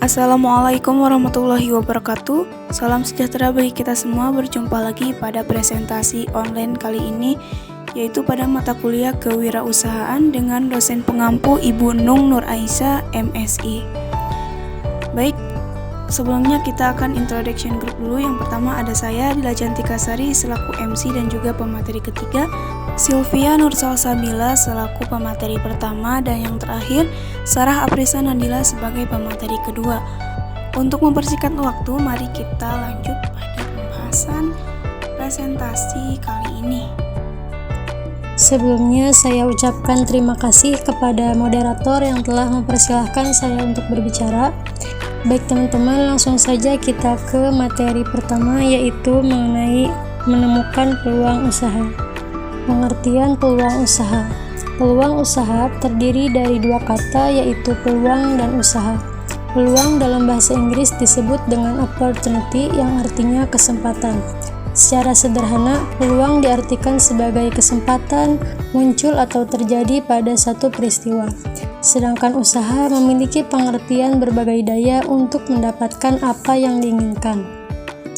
Assalamualaikum warahmatullahi wabarakatuh. Salam sejahtera bagi kita semua. Berjumpa lagi pada presentasi online kali ini, yaitu pada mata kuliah Kewirausahaan dengan dosen pengampu Ibu Nung Nur Aisyah, MSI. Baik, sebelumnya kita akan introduction group dulu. Yang pertama ada saya, Dila Cantika Sari selaku MC dan juga pemateri ketiga, Sylvia Nursalsabila selaku pemateri pertama, dan yang terakhir Sarah Aprisa Nandila sebagai pemateri kedua. Untuk mempersingkat waktu, mari kita lanjut pada pembahasan presentasi kali ini. Sebelumnya saya ucapkan terima kasih kepada moderator yang telah mempersilahkan saya untuk berbicara. Baik teman-teman, langsung saja kita ke materi pertama, yaitu mengenai menemukan peluang usaha. Pengertian peluang usaha. Peluang usaha terdiri dari dua kata, yaitu peluang dan usaha. Peluang dalam bahasa Inggris disebut dengan opportunity, yang artinya kesempatan. Secara sederhana, peluang diartikan sebagai kesempatan muncul atau terjadi pada satu peristiwa. Sedangkan usaha memiliki pengertian berbagai daya untuk mendapatkan apa yang diinginkan.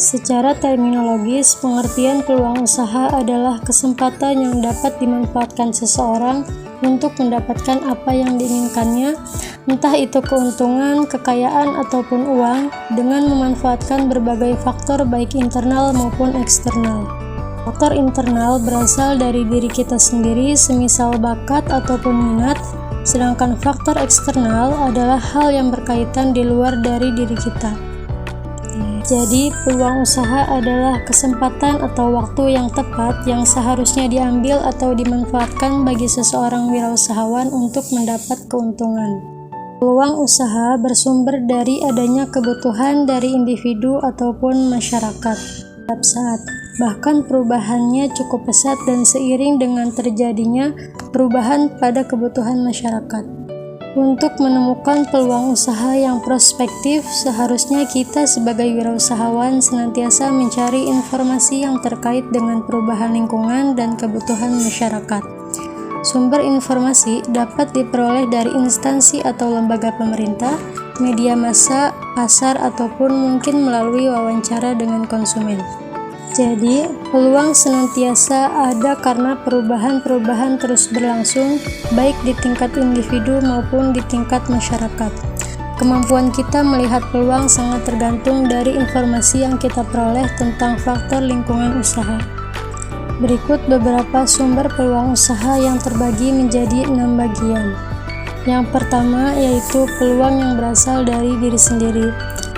Secara terminologis, pengertian peluang usaha adalah kesempatan yang dapat dimanfaatkan seseorang untuk mendapatkan apa yang diinginkannya, entah itu keuntungan, kekayaan, ataupun uang, dengan memanfaatkan berbagai faktor baik internal maupun eksternal. Faktor internal berasal dari diri kita sendiri, semisal bakat ataupun minat, sedangkan faktor eksternal adalah hal yang berkaitan di luar dari diri kita. Jadi, peluang usaha adalah kesempatan atau waktu yang tepat yang seharusnya diambil atau dimanfaatkan bagi seseorang wirausahawan untuk mendapat keuntungan. Peluang usaha bersumber dari adanya kebutuhan dari individu ataupun masyarakat setiap saat. Bahkan perubahannya cukup pesat dan seiring dengan terjadinya perubahan pada kebutuhan masyarakat. Untuk menemukan peluang usaha yang prospektif, seharusnya kita sebagai wirausahawan senantiasa mencari informasi yang terkait dengan perubahan lingkungan dan kebutuhan masyarakat. Sumber informasi dapat diperoleh dari instansi atau lembaga pemerintah, media massa, pasar, ataupun mungkin melalui wawancara dengan konsumen. Jadi, peluang senantiasa ada karena perubahan-perubahan terus berlangsung, baik di tingkat individu maupun di tingkat masyarakat. Kemampuan kita melihat peluang sangat tergantung dari informasi yang kita peroleh tentang faktor lingkungan usaha. Berikut beberapa sumber peluang usaha yang terbagi menjadi 6 bagian. Yang pertama yaitu peluang yang berasal dari diri sendiri.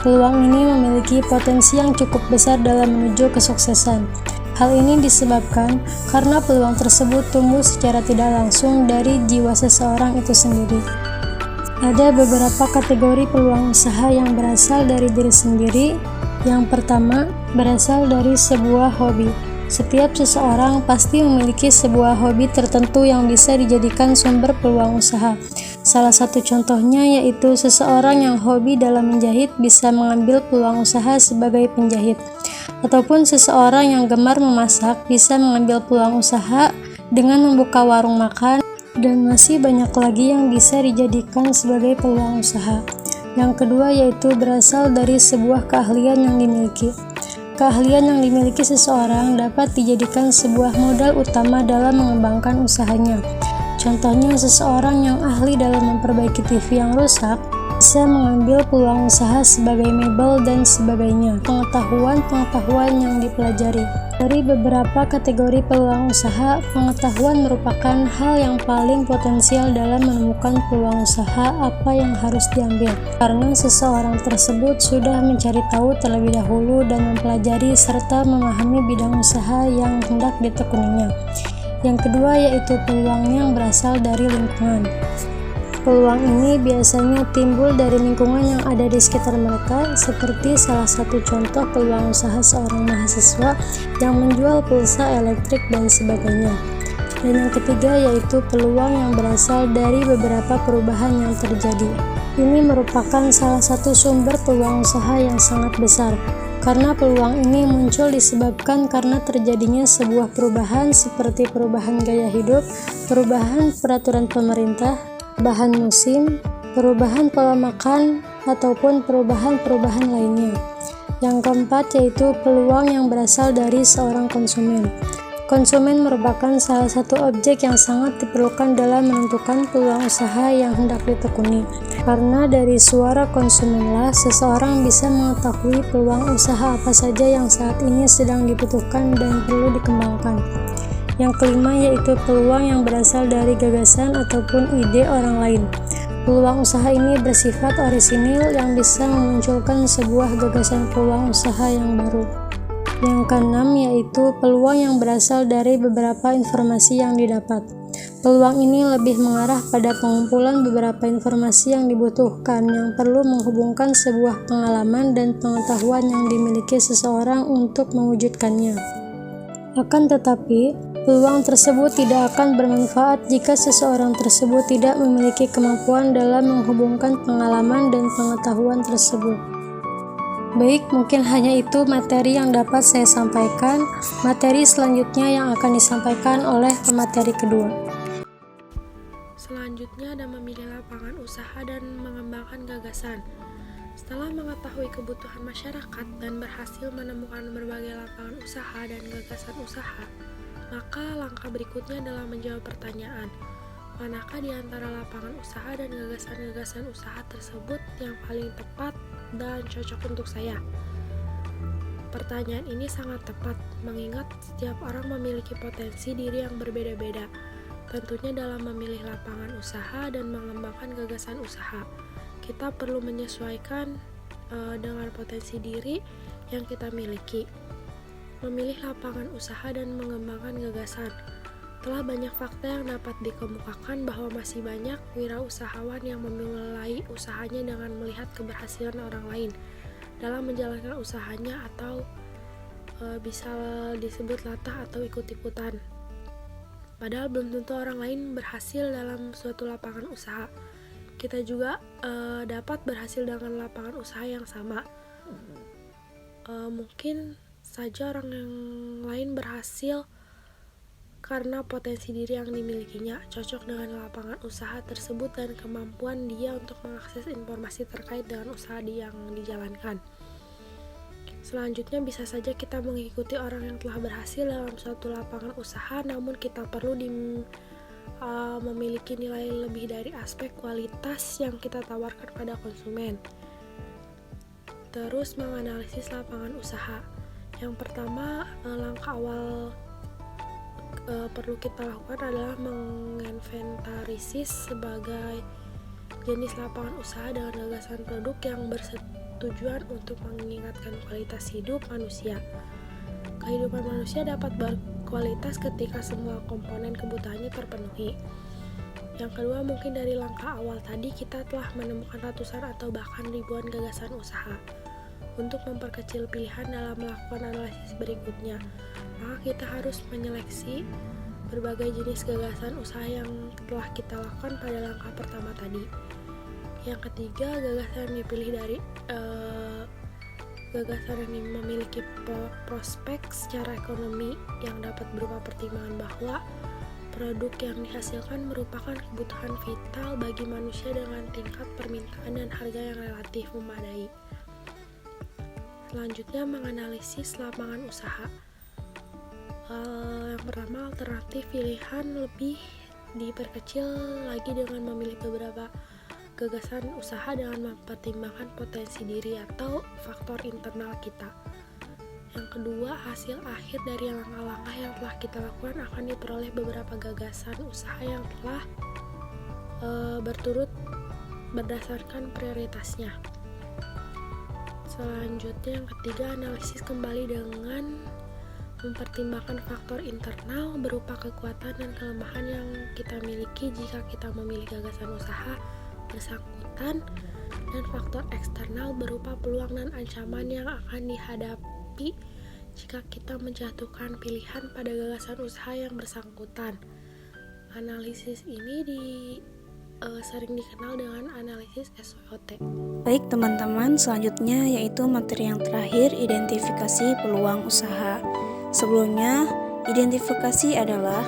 Peluang ini memiliki potensi yang cukup besar dalam menuju kesuksesan. Hal ini disebabkan karena peluang tersebut tumbuh secara tidak langsung dari jiwa seseorang itu sendiri. Ada beberapa kategori peluang usaha yang berasal dari diri sendiri. Yang pertama, berasal dari sebuah hobi. Setiap seseorang pasti memiliki sebuah hobi tertentu yang bisa dijadikan sumber peluang usaha. Salah satu contohnya yaitu seseorang yang hobi dalam menjahit bisa mengambil peluang usaha sebagai penjahit, ataupun seseorang yang gemar memasak bisa mengambil peluang usaha dengan membuka warung makan, dan masih banyak lagi yang bisa dijadikan sebagai peluang usaha. Yang kedua yaitu berasal dari sebuah keahlian yang dimiliki. Keahlian yang dimiliki seseorang dapat dijadikan sebuah modal utama dalam mengembangkan usahanya. Contohnya, seseorang yang ahli dalam memperbaiki TV yang rusak bisa mengambil peluang usaha sebagai mebel dan sebagainya. Pengetahuan yang dipelajari. Dari beberapa kategori peluang usaha, pengetahuan merupakan hal yang paling potensial dalam menemukan peluang usaha apa yang harus diambil. Karena seseorang tersebut sudah mencari tahu terlebih dahulu dan mempelajari serta memahami bidang usaha yang hendak ditekuninya. Yang kedua yaitu peluang yang berasal dari lingkungan. Peluang ini biasanya timbul dari lingkungan yang ada di sekitar mereka, seperti salah satu contoh peluang usaha seorang mahasiswa yang menjual pulsa elektrik dan sebagainya. Dan yang ketiga yaitu peluang yang berasal dari beberapa perubahan yang terjadi. Ini merupakan salah satu sumber peluang usaha yang sangat besar. Karena peluang ini muncul disebabkan karena terjadinya sebuah perubahan seperti perubahan gaya hidup, perubahan peraturan pemerintah, perubahan musim, perubahan pola makan, ataupun perubahan-perubahan lainnya. Yang keempat yaitu peluang yang berasal dari seorang konsumen. Konsumen merupakan salah satu objek yang sangat diperlukan dalam menentukan peluang usaha yang hendak ditekuni. Karena dari suara konsumenlah seseorang bisa mengetahui peluang usaha apa saja yang saat ini sedang dibutuhkan dan perlu dikembangkan. Yang kelima yaitu peluang yang berasal dari gagasan ataupun ide orang lain. Peluang usaha ini bersifat orisinil yang bisa memunculkan sebuah gagasan peluang usaha yang baru. Yang keenam yaitu peluang yang berasal dari beberapa informasi yang didapat. Peluang ini lebih mengarah pada pengumpulan beberapa informasi yang dibutuhkan yang perlu menghubungkan sebuah pengalaman dan pengetahuan yang dimiliki seseorang untuk mewujudkannya. Akan tetapi, peluang tersebut tidak akan bermanfaat jika seseorang tersebut tidak memiliki kemampuan dalam menghubungkan pengalaman dan pengetahuan tersebut. Baik, mungkin hanya itu materi yang dapat saya sampaikan. Materi selanjutnya yang akan disampaikan oleh pemateri kedua. Selanjutnya ada memilih lapangan usaha dan mengembangkan gagasan. Setelah mengetahui kebutuhan masyarakat dan berhasil menemukan berbagai lapangan usaha dan gagasan usaha, maka langkah berikutnya adalah menjawab pertanyaan, manakah di antara lapangan usaha dan gagasan-gagasan usaha tersebut yang paling tepat dan cocok untuk saya? Pertanyaan ini sangat tepat, mengingat setiap orang memiliki potensi diri yang berbeda-beda, tentunya dalam memilih lapangan usaha dan mengembangkan gagasan usaha. Kita perlu menyesuaikan dengan potensi diri yang kita miliki. Memilih lapangan usaha dan mengembangkan gagasan. Telah banyak fakta yang dapat dikemukakan bahwa masih banyak wirausahawan yang memulai usahanya dengan melihat keberhasilan orang lain dalam menjalankan usahanya atau bisa disebut latah atau ikut-ikutan. Padahal belum tentu orang lain berhasil dalam suatu lapangan usaha. Kita juga dapat berhasil dengan lapangan usaha yang sama. Mungkin saja orang yang lain berhasil karena potensi diri yang dimilikinya cocok dengan lapangan usaha tersebut dan kemampuan dia untuk mengakses informasi terkait dengan usaha yang dijalankan. Selanjutnya bisa saja kita mengikuti orang yang telah berhasil dalam suatu lapangan usaha, namun kita perlu memiliki nilai lebih dari aspek kualitas yang kita tawarkan pada konsumen. Terus menganalisis lapangan usaha. Yang pertama, langkah awal perlu kita lakukan adalah menginventarisasi sebagai jenis lapangan usaha dengan gagasan produk yang bertujuan untuk meningkatkan kualitas hidup manusia. Kehidupan manusia dapat berkualitas ketika semua komponen kebutuhannya terpenuhi. Yang kedua, mungkin dari langkah awal tadi kita telah menemukan ratusan atau bahkan ribuan gagasan usaha. Untuk memperkecil pilihan dalam melakukan analisis berikutnya, maka kita harus menyeleksi berbagai jenis gagasan usaha yang telah kita lakukan pada langkah pertama tadi. Yang ketiga, gagasan yang dipilih dari gagasan yang memiliki prospek secara ekonomi yang dapat berupa pertimbangan bahwa produk yang dihasilkan merupakan kebutuhan vital bagi manusia dengan tingkat permintaan dan harga yang relatif memadai. Selanjutnya, menganalisis lapangan usaha. Yang pertama, alternatif pilihan lebih diperkecil lagi dengan memilih beberapa gagasan usaha dengan mempertimbangkan potensi diri atau faktor internal kita. Yang kedua, hasil akhir dari langkah-langkah yang telah kita lakukan akan diperoleh beberapa gagasan usaha yang telah berturut berdasarkan prioritasnya. Selanjutnya, yang ketiga, analisis kembali dengan mempertimbangkan faktor internal berupa kekuatan dan kelemahan yang kita miliki jika kita memilih gagasan usaha bersangkutan, dan faktor eksternal berupa peluang dan ancaman yang akan dihadapi jika kita menjatuhkan pilihan pada gagasan usaha yang bersangkutan. Analisis ini sering dikenal dengan analisis SWOT. Baik teman-teman, selanjutnya yaitu materi yang terakhir, identifikasi peluang usaha. Sebelumnya, identifikasi adalah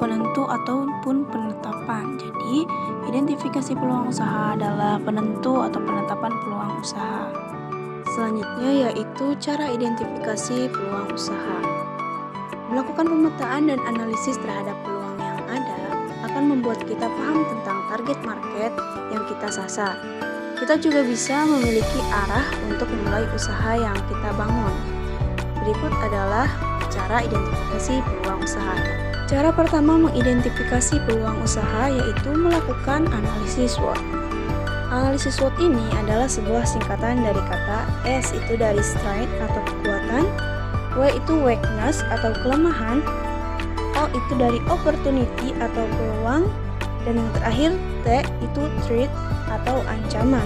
penentu ataupun penetapan. Jadi, identifikasi peluang usaha adalah penentu atau penetapan peluang usaha. Selanjutnya yaitu cara identifikasi peluang usaha. Melakukan pemetaan dan analisis terhadap peluang yang ada akan membuat kita paham tentang target market yang kita sasar. Kita juga bisa memiliki arah untuk memulai usaha yang kita bangun. Berikut adalah cara identifikasi peluang usaha. Cara pertama mengidentifikasi peluang usaha yaitu melakukan analisis SWOT. Analisis SWOT ini adalah sebuah singkatan dari kata S itu dari strength atau kekuatan, W itu weakness atau kelemahan, O itu dari opportunity atau peluang, dan yang terakhir T itu threat atau ancaman.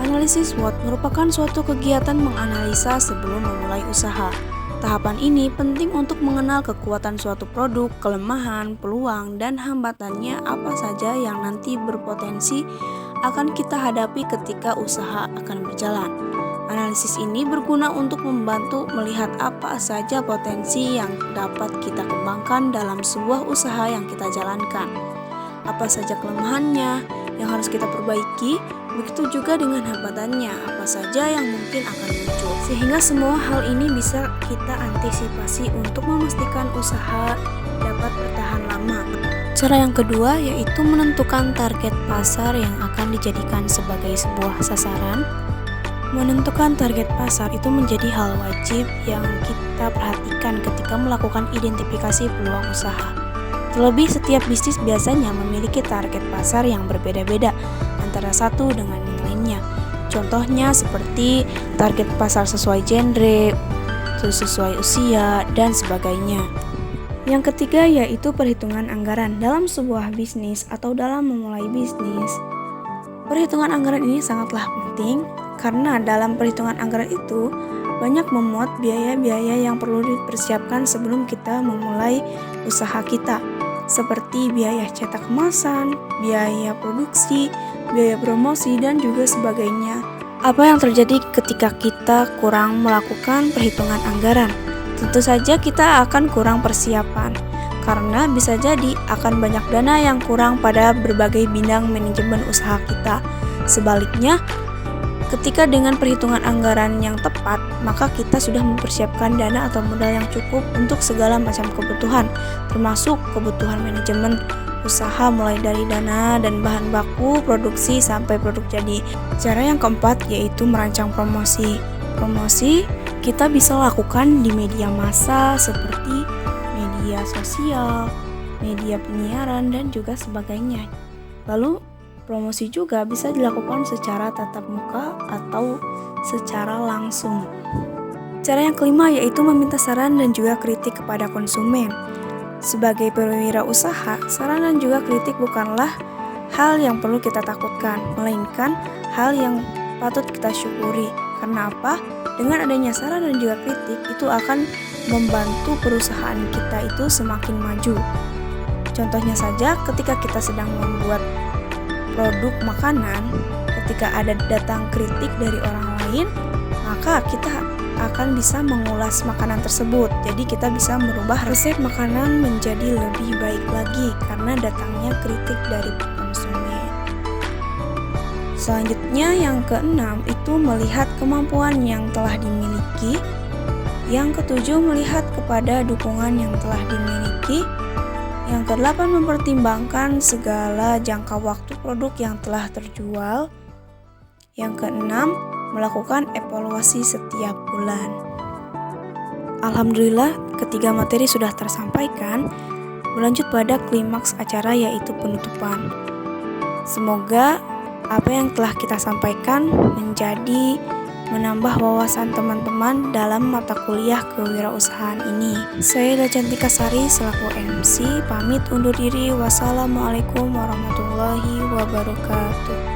Analisis SWOT merupakan suatu kegiatan menganalisa sebelum memulai usaha. Tahapan ini penting untuk mengenal kekuatan suatu produk, kelemahan, peluang, dan hambatannya apa saja yang nanti berpotensi akan kita hadapi ketika usaha akan berjalan. Analisis ini berguna untuk membantu melihat apa saja potensi yang dapat kita kembangkan dalam sebuah usaha yang kita jalankan. Apa saja kelemahannya yang harus kita perbaiki, begitu juga dengan hambatannya, apa saja yang mungkin akan muncul. Sehingga semua hal ini bisa kita antisipasi untuk memastikan usaha dapat bertahan lama. Cara yang kedua yaitu menentukan target pasar yang akan dijadikan sebagai sebuah sasaran. Menentukan target pasar itu menjadi hal wajib yang kita perhatikan ketika melakukan identifikasi peluang usaha. Terlebih setiap bisnis biasanya memiliki target pasar yang berbeda-beda antara satu dengan yang lainnya. Contohnya seperti target pasar sesuai genre, sesuai usia, dan sebagainya. Yang ketiga yaitu perhitungan anggaran dalam sebuah bisnis atau dalam memulai bisnis. Perhitungan anggaran ini sangatlah penting karena dalam perhitungan anggaran itu banyak memuat biaya-biaya yang perlu dipersiapkan sebelum kita memulai usaha kita, seperti biaya cetak kemasan, biaya produksi, biaya promosi, dan juga sebagainya. Apa yang terjadi ketika kita kurang melakukan perhitungan anggaran? Tentu saja kita akan kurang persiapan, karena bisa jadi akan banyak dana yang kurang pada berbagai bidang manajemen usaha kita. Sebaliknya, ketika dengan perhitungan anggaran yang tepat, maka kita sudah mempersiapkan dana atau modal yang cukup untuk segala macam kebutuhan, termasuk kebutuhan manajemen usaha mulai dari dana dan bahan baku, produksi, sampai produk jadi. Cara yang keempat yaitu merancang promosi. Promosi kita bisa lakukan di media massa seperti media sosial, media penyiaran, dan juga sebagainya. Lalu promosi juga bisa dilakukan secara tatap muka atau secara langsung. Cara yang kelima yaitu meminta saran dan juga kritik kepada konsumen. Sebagai pewirausaha, saran dan juga kritik bukanlah hal yang perlu kita takutkan, melainkan hal yang patut kita syukuri. Karena apa? Dengan adanya saran dan juga kritik, itu akan membantu perusahaan kita itu semakin maju. Contohnya saja ketika kita sedang membuat produk makanan, ketika ada datang kritik dari orang lain, maka kita akan bisa mengulas makanan tersebut. Jadi kita bisa merubah resep makanan menjadi lebih baik lagi karena datangnya kritik dari konsumen. Selanjutnya yang keenam itu melihat kemampuan yang telah dimiliki. Yang ketujuh melihat kepada dukungan yang telah dimiliki. Yang kedelapan mempertimbangkan segala jangka waktu produk yang telah terjual. Yang keenam melakukan evaluasi setiap bulan. Alhamdulillah, ketiga materi sudah tersampaikan. Berlanjut pada klimaks acara yaitu penutupan. Semoga apa yang telah kita sampaikan menjadi menambah wawasan teman-teman dalam mata kuliah kewirausahaan ini. Saya Dacantika Sari selaku MC pamit undur diri. Wassalamualaikum warahmatullahi wabarakatuh.